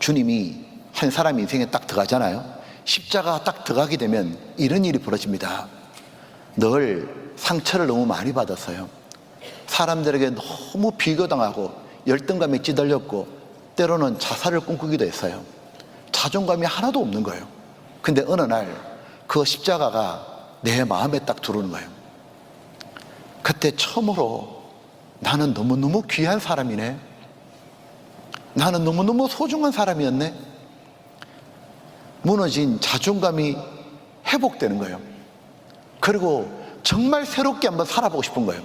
주님이 한 사람 인생에 딱 들어가잖아요. 십자가 딱 들어가게 되면 이런 일이 벌어집니다. 늘 상처를 너무 많이 받았어요. 사람들에게 너무 비교당하고 열등감에 찌들렸고 때로는 자살을 꿈꾸기도 했어요. 자존감이 하나도 없는 거예요. 근데 어느 날 그 십자가가 내 마음에 딱 들어오는 거예요. 그때 처음으로 나는 너무너무 귀한 사람이네, 나는 너무너무 소중한 사람이었네, 무너진 자존감이 회복되는 거예요. 그리고 정말 새롭게 한번 살아보고 싶은 거예요.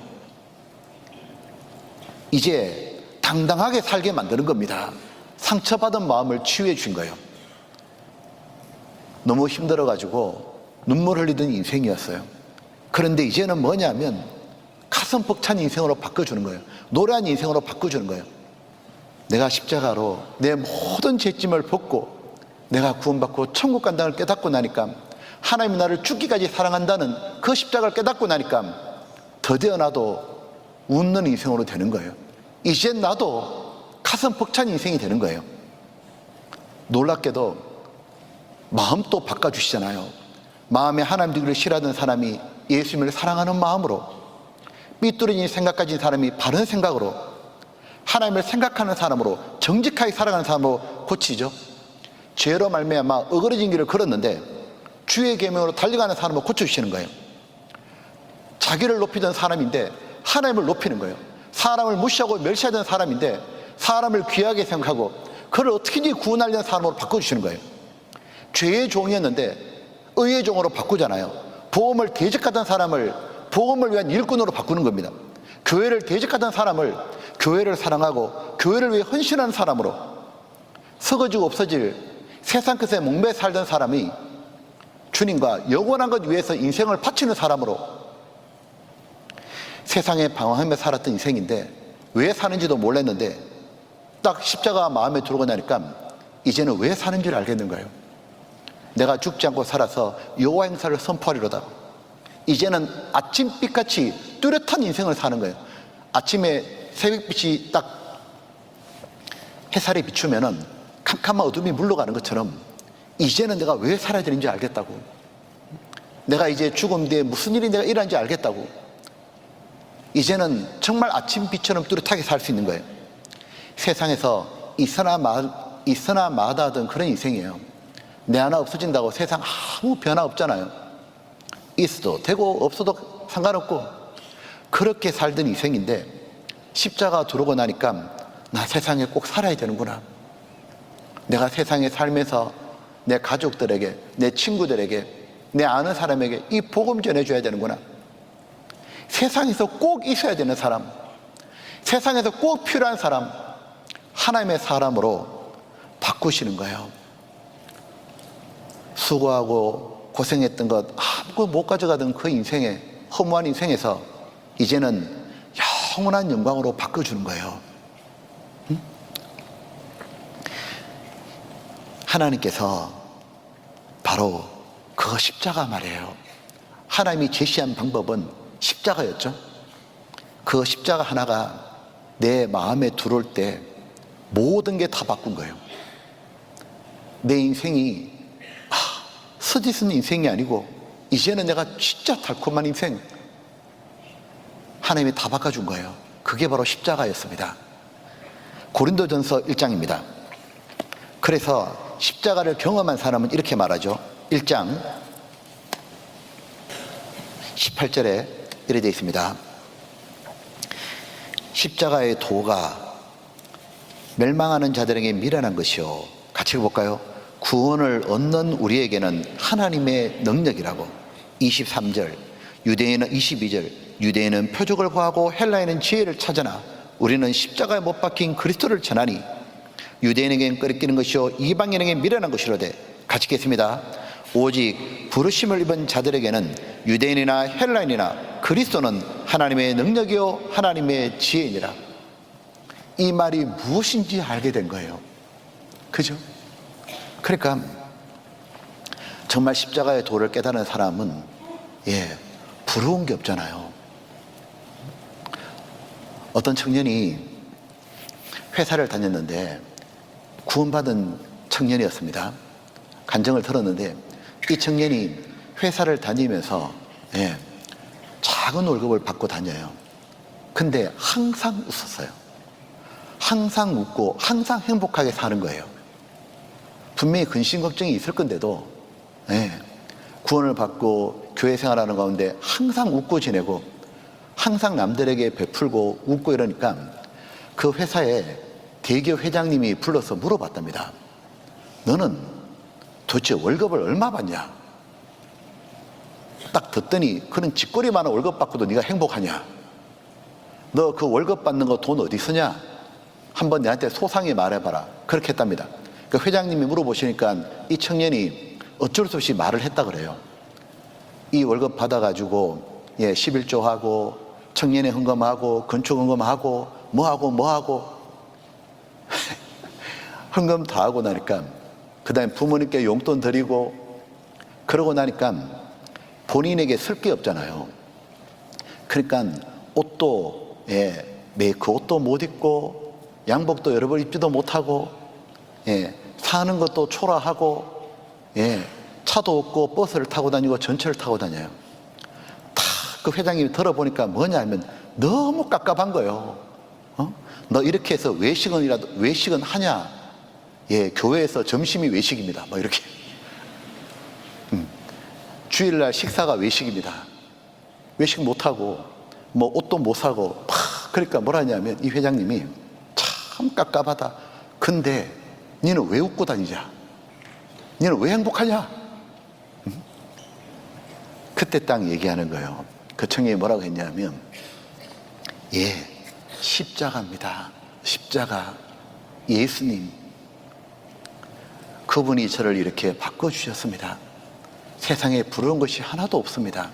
이제 당당하게 살게 만드는 겁니다. 상처받은 마음을 치유해 준 거예요. 너무 힘들어가지고 눈물 흘리던 인생이었어요. 그런데 이제는 뭐냐면 가슴 벅찬 인생으로 바꿔주는 거예요. 노래한 인생으로 바꿔주는 거예요. 내가 십자가로 내 모든 죄짐을 벗고 내가 구원받고 천국 간다는 걸 깨닫고 나니까, 하나님이 나를 죽기까지 사랑한다는 그 십자가를 깨닫고 나니까 드디어 나도 웃는 인생으로 되는 거예요. 이젠 나도 가슴 벅찬 인생이 되는 거예요. 놀랍게도 마음도 바꿔주시잖아요. 마음에 하나님 되기를 싫어하던 사람이 예수님을 사랑하는 마음으로, 삐뚤어진 생각 가진 사람이 바른 생각으로, 하나님을 생각하는 사람으로, 정직하게 살아가는 사람으로 고치죠. 죄로 말미암아 어그러진 길을 걸었는데 주의 계명으로 달려가는 사람으로 고쳐주시는 거예요. 자기를 높이던 사람인데 하나님을 높이는 거예요. 사람을 무시하고 멸시하던 사람인데 사람을 귀하게 생각하고 그를 어떻게든지 구원하려는 사람으로 바꿔주시는 거예요. 죄의 종이었는데 의의 종으로 바꾸잖아요. 복음을 대적하던 사람을 복음을 위한 일꾼으로 바꾸는 겁니다. 교회를 대적하던 사람을 교회를 사랑하고 교회를 위해 헌신하는 사람으로, 썩어지고 없어질 세상 것에 목매 살던 사람이 주님과 영원한 것 위해서 인생을 바치는 사람으로, 세상에 방황하며 살았던 인생인데 왜 사는지도 몰랐는데 딱 십자가 마음에 들어오고 나니까 이제는 왜 사는지를 알겠는 거예요. 내가 죽지 않고 살아서 여호와 행사를 선포하리로다. 이제는 아침빛같이 뚜렷한 인생을 사는 거예요. 아침에 새벽빛이 딱 햇살에 비추면은 캄캄한 어둠이 물러가는 것처럼 이제는 내가 왜 살아야 되는지 알겠다고, 내가 이제 죽음 뒤에 무슨 일이 내가 일어나는지 알겠다고, 이제는 정말 아침빛처럼 뚜렷하게 살 수 있는 거예요. 세상에서 있으나 마다하던 그런 인생이에요. 내 하나 없어진다고 세상 아무 변화 없잖아요. 있어도 되고 없어도 상관없고 그렇게 살던 인생인데 십자가 들어오고 나니까 나 세상에 꼭 살아야 되는구나, 내가 세상에 살면서 내 가족들에게, 내 친구들에게, 내 아는 사람에게 이 복음 전해줘야 되는구나, 세상에서 꼭 있어야 되는 사람, 세상에서 꼭 필요한 사람, 하나님의 사람으로 바꾸시는 거예요. 수고하고 고생했던 것 아무것도 못 가져가던 그 인생에, 허무한 인생에서 이제는 영원한 영광으로 바꿔주는 거예요. 하나님께서 바로 그 십자가 말이에요. 하나님이 제시한 방법은 십자가였죠. 그 십자가 하나가 내 마음에 들어올 때 모든 게 다 바꾼 거예요. 내 인생이 스디쓴 인생이 아니고 이제는 내가 진짜 달콤한 인생, 하나님이 다 바꿔준 거예요. 그게 바로 십자가였습니다. 고린도전서 1장입니다. 그래서 십자가를 경험한 사람은 이렇게 말하죠. 1장 18절에 이렇게 되어 있습니다. 십자가의 도가 멸망하는 자들에게 미련한 것이요, 같이 읽어볼까요? 구원을 얻는 우리에게는 하나님의 능력이라고. 23절, 유대인은 22절, 유대인은 표적을 구하고 헬라인은 지혜를 찾으나 우리는 십자가에 못 박힌 그리스도를 전하니 유대인에게는 끄리끼는 것이요 이방인에게 미련한 것이로되, 같이 읽겠습니다. 오직 부르심을 입은 자들에게는 유대인이나 헬라인이나 그리스도는 하나님의 능력이요 하나님의 지혜이니라. 이 말이 무엇인지 알게 된 거예요. 그죠? 그러니까 정말 십자가의 도를 깨달은 사람은 부러운 게 없잖아요. 어떤 청년이 회사를 다녔는데 구원받은 청년이었습니다. 간증을 들었는데 이 청년이 회사를 다니면서 작은 월급을 받고 다녀요. 근데 항상 웃었어요. 항상 웃고 항상 행복하게 사는 거예요. 분명히 근심 걱정이 있을 건데도 구원을 받고 교회 생활하는 가운데 항상 웃고 지내고 항상 남들에게 베풀고 웃고 이러니까 그 회사에 대기업 회장님이 불러서 물어봤답니다. 너는 도대체 월급을 얼마 받냐? 딱 듣더니 그런 쥐꼬리 많은 월급 받고도 네가 행복하냐? 너 그 월급 받는 거 돈 어디 쓰냐? 한번 내한테 소상히 말해봐라. 그렇게 했답니다. 그 회장님이 물어보시니까 이 청년이 어쩔 수 없이 말을 했다 그래요. 이 월급 받아가지고 11조 하고 청년회 헌금하고 건축 헌금하고 뭐하고 헌금 다 하고 나니까 그 다음에 부모님께 용돈 드리고 그러고 나니까 본인에게 쓸 게 없잖아요. 그러니까 옷도 그 옷도 못 입고 양복도 여러 벌 입지도 못하고 사는 것도 초라하고 차도 없고 버스를 타고 다니고 전철을 타고 다녀요. 다 그 회장님이 들어보니까 뭐냐 하면 너무 깝깝한 거예요. 너 이렇게 해서 외식은 하냐? 교회에서 점심이 외식입니다. 뭐 이렇게. 주일날 식사가 외식입니다. 외식 못하고 뭐 옷도 못 사고 그러니까 뭐라 하냐면 이 회장님이 참 깝깝하다. 근데 니는 왜 웃고 다니냐? 니는 왜 행복하냐? 그때 딱 얘기하는 거예요. 그 청년이 뭐라고 했냐면 십자가입니다. 십자가. 예수님, 그분이 저를 이렇게 바꿔주셨습니다. 세상에 부러운 것이 하나도 없습니다.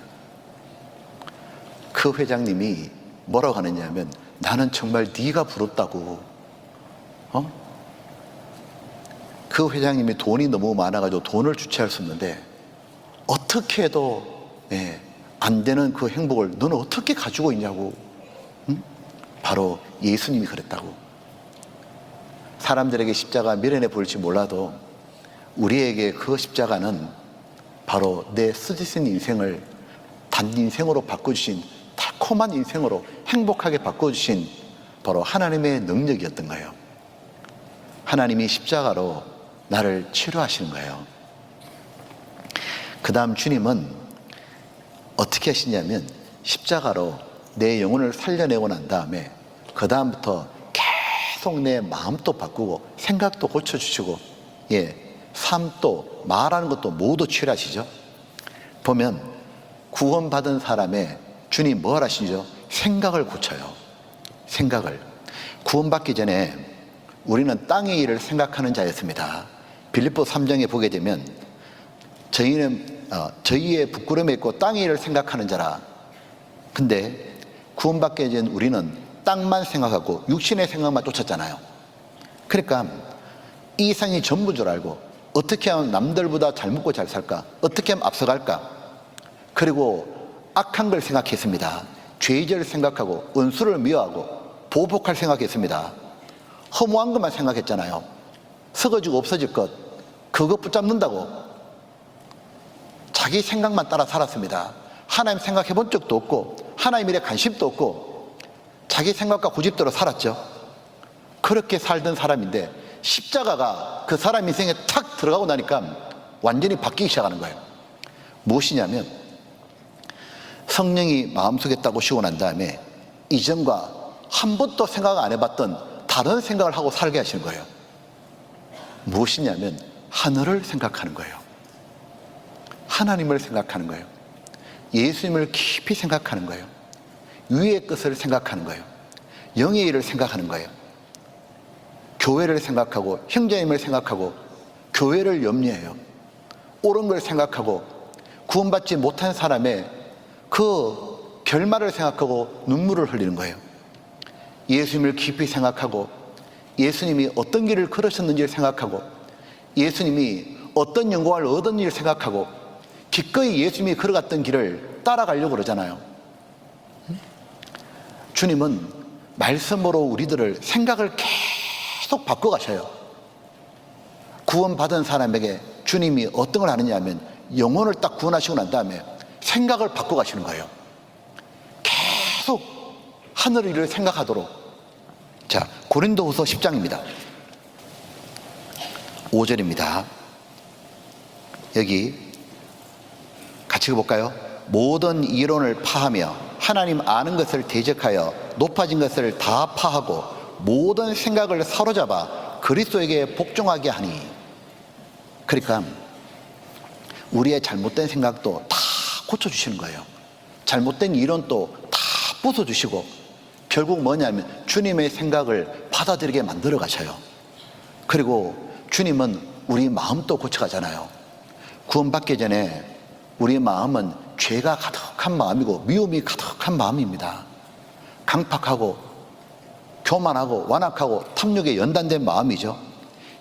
그 회장님이 뭐라고 하느냐면 나는 정말 네가 부럽다고. 그 회장님이 돈이 너무 많아가지고 돈을 주체할 수 없는데 어떻게 해도 안 되는 그 행복을 너는 어떻게 가지고 있냐고. 바로 예수님이 그랬다고. 사람들에게 십자가 미련해 보일지 몰라도 우리에게 그 십자가는 바로 내 쓰디쓴 인생을 단인생으로 바꿔주신, 달콤한 인생으로 행복하게 바꿔주신 바로 하나님의 능력이었던 거예요. 하나님이 십자가로 나를 치료하시는 거예요. 그 다음 주님은 어떻게 하시냐면 십자가로 내 영혼을 살려내고 난 다음에 그 다음부터 계속 내 마음도 바꾸고 생각도 고쳐주시고 삶도 말하는 것도 모두 치료하시죠. 보면 구원받은 사람의 주님 뭘 하시죠? 생각을 고쳐요. 생각을. 구원받기 전에 우리는 땅의 일을 생각하는 자였습니다. 빌립보 3장에 보게 되면 저희는 저희의 부끄러움에 있고 땅의 일을 생각하는 자라. 근데 구원받기 전 우리는 땅만 생각하고 육신의 생각만 쫓았잖아요. 그러니까 이 세상이 전부인 줄 알고 어떻게 하면 남들보다 잘 먹고 잘 살까? 어떻게 하면 앞서갈까? 그리고 악한 걸 생각했습니다. 죄의를 생각하고 은수를 미워하고 보복할 생각했습니다. 허무한 것만 생각했잖아요. 썩어지고 없어질 것, 그것 붙잡는다고 자기 생각만 따라 살았습니다. 하나님 생각해 본 적도 없고 하나님 일에 관심도 없고 자기 생각과 고집대로 살았죠. 그렇게 살던 사람인데 십자가가 그 사람 인생에 탁 들어가고 나니까 완전히 바뀌기 시작하는 거예요. 무엇이냐면 성령이 마음속에 딱 오시고 난 다음에 이전과 한 번도 생각 안 해봤던 다른 생각을 하고 살게 하시는 거예요. 무엇이냐면 하늘을 생각하는 거예요. 하나님을 생각하는 거예요. 예수님을 깊이 생각하는 거예요. 위의 것을 생각하는 거예요. 영의 일을 생각하는 거예요. 교회를 생각하고 형제님을 생각하고 교회를 염려해요. 옳은 걸 생각하고 구원받지 못한 사람의 그 결말을 생각하고 눈물을 흘리는 거예요. 예수님을 깊이 생각하고 예수님이 어떤 길을 걸으셨는지를 생각하고 예수님이 어떤 영광을 얻었는지를 생각하고 기꺼이 예수님이 걸어갔던 길을 따라가려고 그러잖아요. 주님은 말씀으로 우리들을 생각을 계속 바꿔가셔요. 구원받은 사람에게 주님이 어떤 걸 하느냐 하면 영혼을 딱 구원하시고 난 다음에 생각을 바꿔 가시는 거예요. 계속 하늘 일을 생각하도록. 자, 고린도후서 10장입니다. 5절입니다. 여기 같이 볼까요? 모든 이론을 파하며 하나님 아는 것을 대적하여 높아진 것을 다 파하고 모든 생각을 사로잡아 그리스도에게 복종하게 하니. 그러니까 우리의 잘못된 생각도 다 고쳐주시는 거예요. 잘못된 이론도 다 부숴주시고 결국 뭐냐면 주님의 생각을 받아들이게 만들어 가셔요. 그리고 주님은 우리 마음도 고쳐가잖아요. 구원받기 전에 우리 마음은 죄가 가득한 마음이고 미움이 가득한 마음입니다. 강팍하고 교만하고 완악하고 탐욕에 연단된 마음이죠.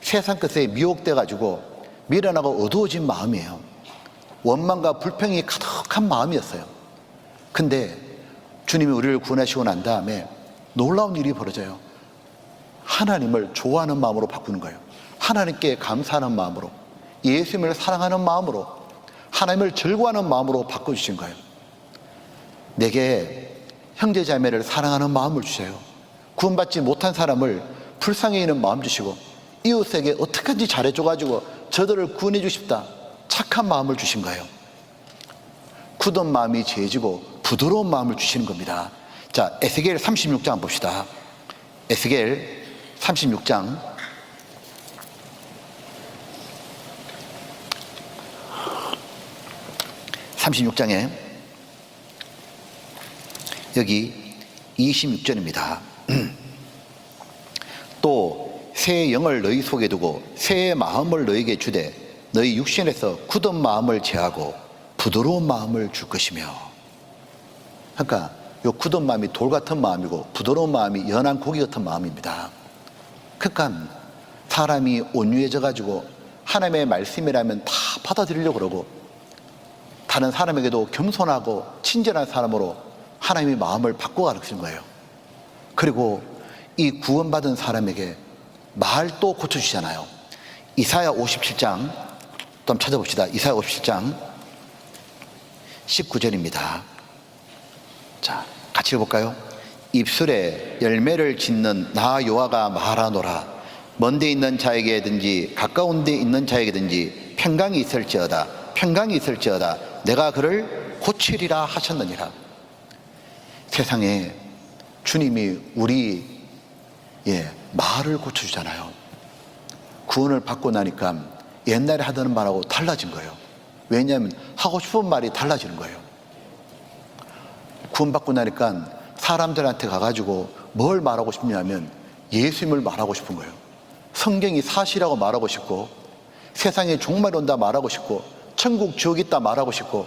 세상 것에 미혹돼 가지고 미련하고 어두워진 마음이에요. 원망과 불평이 가득한 마음이었어요. 근데 주님이 우리를 구원하시고 난 다음에 놀라운 일이 벌어져요. 하나님을 좋아하는 마음으로 바꾸는 거예요. 하나님께 감사하는 마음으로, 예수님을 사랑하는 마음으로, 하나님을 즐거워하는 마음으로 바꿔주신 거예요. 내게 형제자매를 사랑하는 마음을 주셔요. 구원받지 못한 사람을 불쌍히 여기는 마음 주시고 이웃에게 어떻게든지 잘해줘가지고 저들을 구원해 주십다, 착한 마음을 주신 거예요. 굳은 마음이 죄지고 부드러운 마음을 주시는 겁니다. 자, 에스겔 36장 봅시다. 에스겔 36장 36장에 여기 26절입니다. 또 새 영을 너희 속에 두고 새 마음을 너희에게 주되 너희 육신에서 굳은 마음을 제하고 부드러운 마음을 줄 것이며. 그러니까 요 굳은 마음이 돌 같은 마음이고 부드러운 마음이 연한 고기 같은 마음입니다. 그러니까 사람이 온유해져 가지고 하나님의 말씀이라면 다 받아들이려고 그러고 다른 사람에게도 겸손하고 친절한 사람으로 하나님의 마음을 바꿔가르치는 거예요. 그리고 이 구원받은 사람에게 말도 고쳐주시잖아요. 이사야 57장 또 한번 찾아봅시다. 이사야 57장 19절입니다. 자, 같이 해볼까요? 입술에 열매를 짓는 나 여호와가 말하노라. 먼데 있는 자에게든지 가까운 데 있는 자에게든지 평강이 있을지어다. 평강이 있을지어다. 내가 그를 고치리라 하셨느니라. 세상에 주님이 우리 말을 고쳐주잖아요. 구원을 받고 나니까 옛날에 하던 말하고 달라진 거예요. 왜냐하면 하고 싶은 말이 달라지는 거예요. 구원받고 나니까 사람들한테 가가지고 뭘 말하고 싶냐면 예수님을 말하고 싶은 거예요. 성경이 사실이라고 말하고 싶고 세상에 종말이 온다 말하고 싶고 천국 지옥 있다 말하고 싶고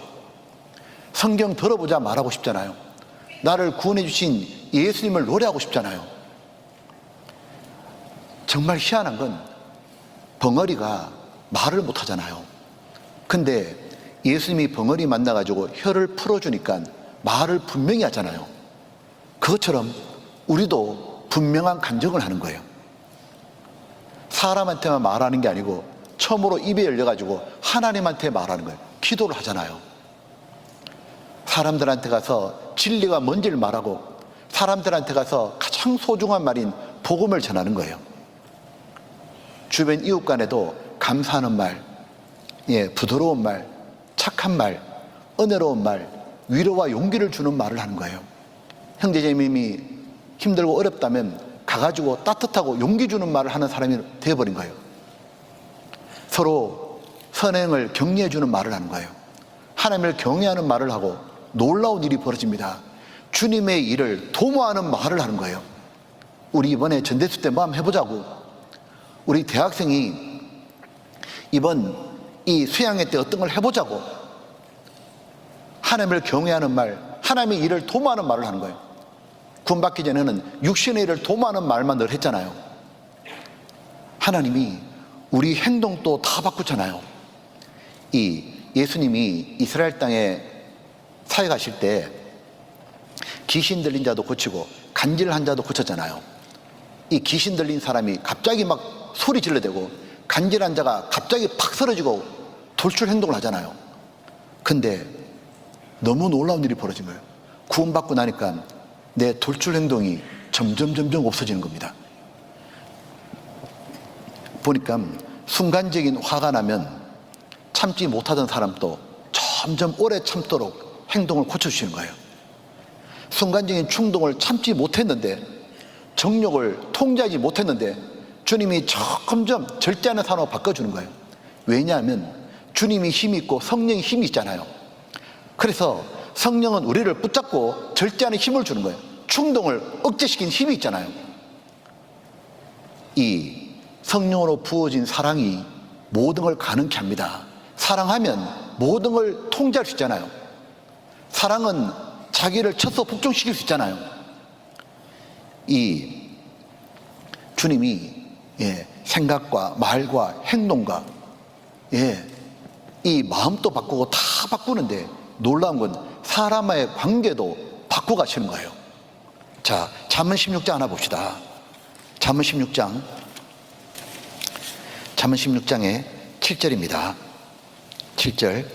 성경 들어보자 말하고 싶잖아요. 나를 구원해 주신 예수님을 노래하고 싶잖아요. 정말 희한한 건 벙어리가 말을 못 하잖아요. 근데 예수님이 벙어리 만나가지고 혀를 풀어주니까 말을 분명히 하잖아요. 그것처럼 우리도 분명한 간증을 하는 거예요. 사람한테만 말하는 게 아니고 처음으로 입에 열려가지고 하나님한테 말하는 거예요. 기도를 하잖아요. 사람들한테 가서 진리가 뭔지를 말하고 사람들한테 가서 가장 소중한 말인 복음을 전하는 거예요. 주변 이웃 간에도 감사하는 말, 부드러운 말, 착한 말, 은혜로운 말, 위로와 용기를 주는 말을 하는 거예요. 형제자매님이 힘들고 어렵다면 가가지고 따뜻하고 용기 주는 말을 하는 사람이 되어버린 거예요. 서로 선행을 격려해 주는 말을 하는 거예요. 하나님을 경외하는 말을 하고 놀라운 일이 벌어집니다. 주님의 일을 도모하는 말을 하는 거예요. 우리 이번에 전대수 때 뭐 한번 해보자고. 우리 대학생이 이번 이 수양회 때 어떤 걸 해보자고. 하나님을 경외하는 말, 하나님의 일을 도모하는 말을 하는 거예요. 구원받기 전에는 육신의 일을 도모하는 말만 늘 했잖아요. 하나님이 우리 행동도 다 바꾸잖아요. 이 예수님이 이스라엘 땅에 사역하실 때 귀신 들린 자도 고치고 간질한 자도 고쳤잖아요. 이 귀신 들린 사람이 갑자기 막 소리 질러대고 간질한 자가 갑자기 팍 쓰러지고 돌출 행동을 하잖아요. 근데 너무 놀라운 일이 벌어진 거예요. 구원받고 나니까 내 돌출 행동이 점점 없어지는 겁니다. 보니까 순간적인 화가 나면 참지 못하던 사람도 점점 오래 참도록 행동을 고쳐주시는 거예요. 순간적인 충동을 참지 못했는데, 정욕을 통제하지 못했는데 주님이 점점 절제하는 사람으로 바꿔주는 거예요. 왜냐하면 주님이 힘이 있고 성령이 힘이 있잖아요. 그래서 성령은 우리를 붙잡고 절제하는 힘을 주는 거예요. 충동을 억제시키는 힘이 있잖아요. 이 성령으로 부어진 사랑이 모든 걸 가능케 합니다. 사랑하면 모든 걸 통제할 수 있잖아요. 사랑은 자기를 쳐서 복종시킬 수 있잖아요. 이 주님이 생각과 말과 행동과 이 마음도 바꾸고 다 바꾸는데, 놀라운 건 사람과의 관계도 바꾸어 가시는 거예요. 자, 잠언 16장 하나 봅시다. 잠언 16장에 7절입니다. 7절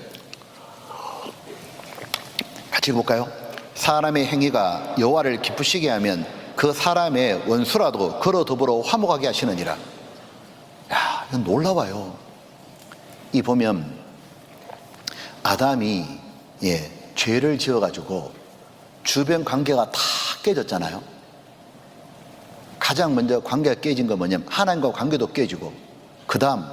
같이 볼까요? 사람의 행위가 여호와를 기쁘시게 하면 그 사람의 원수라도 그로 더불어 화목하게 하시느니라. 야, 이건 놀라워요. 이 보면 아담이 죄를 지어가지고 주변 관계가 다 깨졌잖아요. 가장 먼저 관계가 깨진 건 뭐냐면 하나님과 관계도 깨지고, 그 다음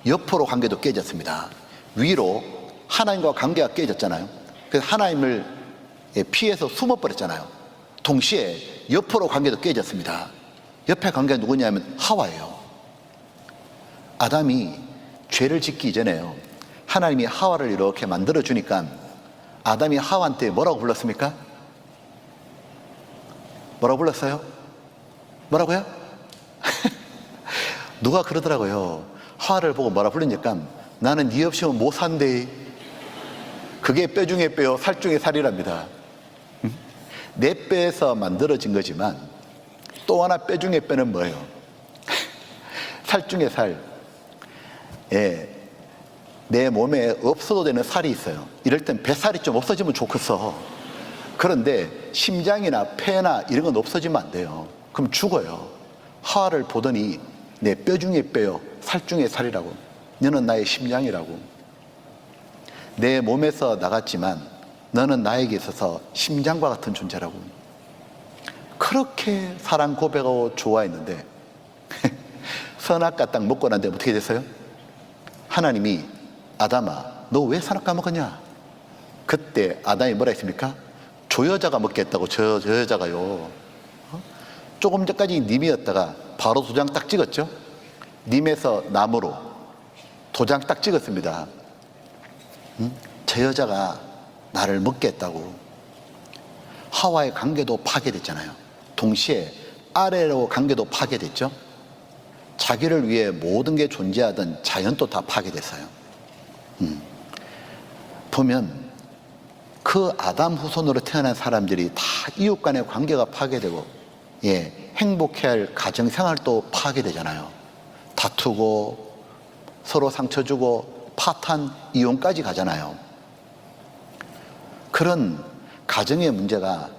옆으로 관계도 깨졌습니다. 위로 하나님과 관계가 깨졌잖아요. 그래서 하나님을 피해서 숨어버렸잖아요. 동시에 옆으로 관계도 깨졌습니다. 옆에 관계가 누구냐면 하와예요. 아담이 죄를 짓기 전에요, 하나님이 하와를 이렇게 만들어주니까 아담이 하와한테 뭐라고 불렀습니까? 뭐라고 불렀어요? 뭐라고요? 누가 그러더라고요. 하와를 보고 뭐라 부르니까 나는 네 없이는 못 산대. 그게 뼈 중에 뼈요 살 중에 살이랍니다. 내 뼈에서 만들어진 거지만 또 하나 뼈 중에 뼈는 뭐예요? 살 중에 살. 내 몸에 없어도 되는 살이 있어요. 이럴 땐 뱃살이 좀 없어지면 좋겠어. 그런데 심장이나 폐나 이런 건 없어지면 안 돼요. 그럼 죽어요. 하와를 보더니 내 뼈 중에 뼈요 살 중에 살이라고. 너는 나의 심장이라고. 내 몸에서 나갔지만 너는 나에게 있어서 심장과 같은 존재라고. 그렇게 사랑 고백하고 좋아했는데 선악과 딱 먹고 난 다음에 어떻게 됐어요? 하나님이 아담아 너 왜 선악과 먹었냐? 그때 아담이 뭐라 했습니까? 저 여자가 먹겠다고. 저 여자가요, 조금 전까지 님이었다가 바로 도장 딱 찍었죠. 님에서 남으로 도장 딱 찍었습니다. 저 여자가 나를 먹겠다고. 하와의 관계도 파괴됐잖아요. 동시에 아래로 관계도 파괴됐죠. 자기를 위해 모든 게 존재하던 자연도 다 파괴됐어요. 보면 그 아담 후손으로 태어난 사람들이 다 이웃 간의 관계가 파괴되고, 행복해야 할 가정생활도 파괴되잖아요. 다투고 서로 상처 주고 파탄, 이혼까지 가잖아요. 그런 가정의 문제가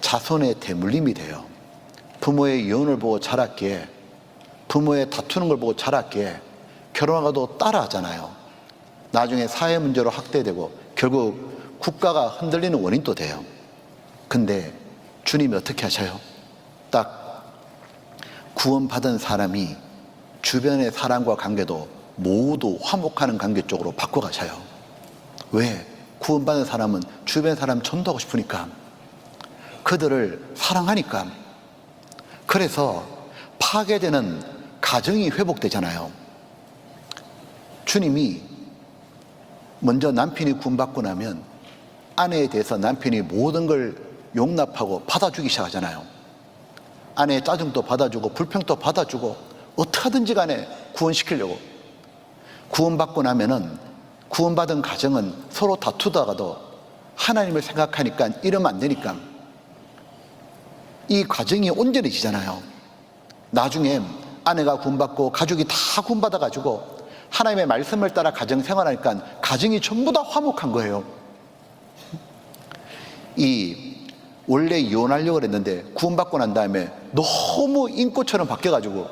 자손의 대물림이 돼요. 부모의 이혼을 보고 자랐기에, 부모의 다투는 걸 보고 자랐기에 결혼하고도 따라하잖아요. 나중에 사회 문제로 확대되고 결국 국가가 흔들리는 원인도 돼요. 근데 주님이 어떻게 하셔요? 딱 구원받은 사람이 주변의 사람과 관계도 모두 화목하는 관계 쪽으로 바꿔가셔요. 왜? 구원받은 사람은 주변 사람 전도하고 싶으니까, 그들을 사랑하니까. 그래서 파괴되는 가정이 회복되잖아요. 주님이 먼저 남편이 구원받고 나면 아내에 대해서 남편이 모든 걸 용납하고 받아주기 시작하잖아요. 아내의 짜증도 받아주고 불평도 받아주고 어떻게든지 간에 구원시키려고. 구원받고 나면은 구원받은 가정은 서로 다투다가도 하나님을 생각하니까 이러면 안 되니까 이 과정이 온전해지잖아요. 나중에 아내가 구원받고 가족이 다 구원받아가지고 하나님의 말씀을 따라 가정생활하니까 가정이 전부 다 화목한 거예요. 원래 이혼하려고 그랬는데 구원받고 난 다음에 너무 인꽃처럼 바뀌어가지고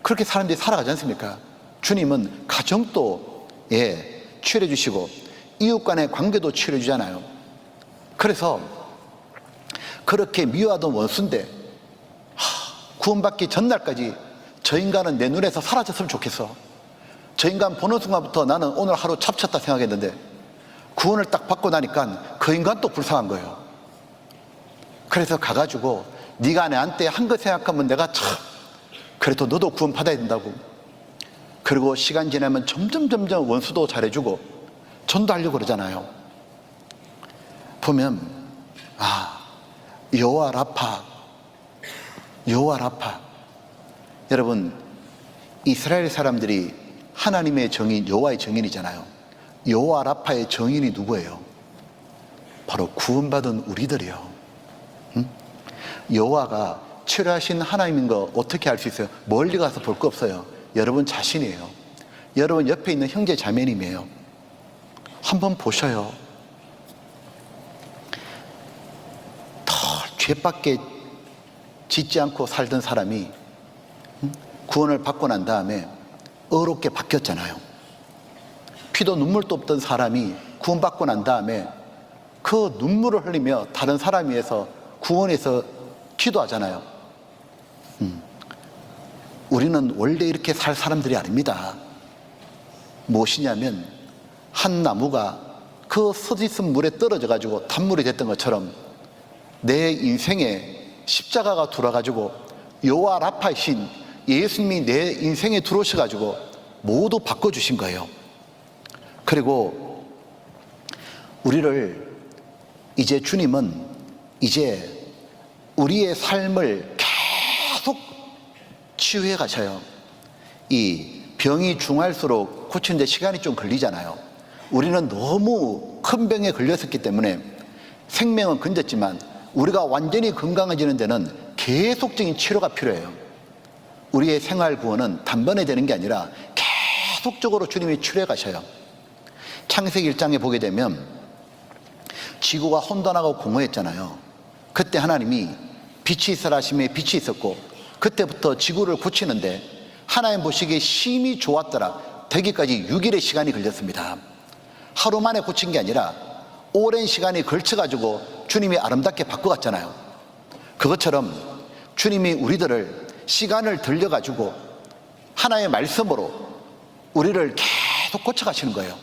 그렇게 사람들이 살아가지 않습니까? 주님은 가정도 치유해 주시고 이웃 간의 관계도 치유해 주잖아요. 그래서 그렇게 미워하던 원수인데 구원받기 전날까지 저 인간은 내 눈에서 사라졌으면 좋겠어. 저 인간 보는 순간부터 나는 오늘 하루 잡쳤다 생각했는데 구원을 딱 받고 나니까 그 인간 또 불쌍한 거예요. 그래서 가가지고 네가 내한테 한 거 생각하면 내가 참 그래도 너도 구원 받아야 된다고. 그리고 시간 지나면 점점 원수도 잘해주고 전도하려고 그러잖아요. 보면 여호와 라파. 여러분, 이스라엘 사람들이 하나님의 정인, 여호와의 정인이잖아요. 여호와 라파의 정인이 누구예요? 바로 구원받은 우리들이요. 여호와가 치료하신 하나님인 거 어떻게 알 수 있어요? 멀리 가서 볼 거 없어요. 여러분 자신이에요. 여러분 옆에 있는 형제 자매님이에요. 한번 보셔요. 더 죄밖에 짓지 않고 살던 사람이 구원을 받고 난 다음에 의롭게 바뀌었잖아요. 피도 눈물도 없던 사람이 구원받고 난 다음에 그 눈물을 흘리며 다른 사람 위해서 구원해서 기도하잖아요. 우리는 원래 이렇게 살 사람들이 아닙니다. 무엇이냐면 한 나무가 그 쏟아진 물에 떨어져 가지고 단물이 됐던 것처럼 내 인생에 십자가가 들어가지고 여호와 라파이신 예수님이 내 인생에 들어오셔가지고 모두 바꿔주신 거예요. 그리고 우리를 이제 주님은 이제 우리의 삶을 계속 치유해 가셔요. 이 병이 중할수록 고치는데 시간이 좀 걸리잖아요. 우리는 너무 큰 병에 걸렸었기 때문에 생명은 건졌지만 우리가 완전히 건강해지는 데는 계속적인 치료가 필요해요. 우리의 생활 구원은 단번에 되는 게 아니라 계속적으로 주님이 치료해 가셔요. 창세기 1장에 보게 되면 지구가 혼돈하고 공허했잖아요. 그때 하나님이 빛이 있으라 하심에 빛이 있었고 그때부터 지구를 고치는데 하나님 보시기에 심히 좋았더라. 되기까지 6일의 시간이 걸렸습니다. 하루 만에 고친 게 아니라 오랜 시간이 걸쳐가지고 주님이 아름답게 바꿔갔잖아요. 그것처럼 주님이 우리들을 시간을 들려가지고 하나의 말씀으로 우리를 계속 고쳐가시는 거예요.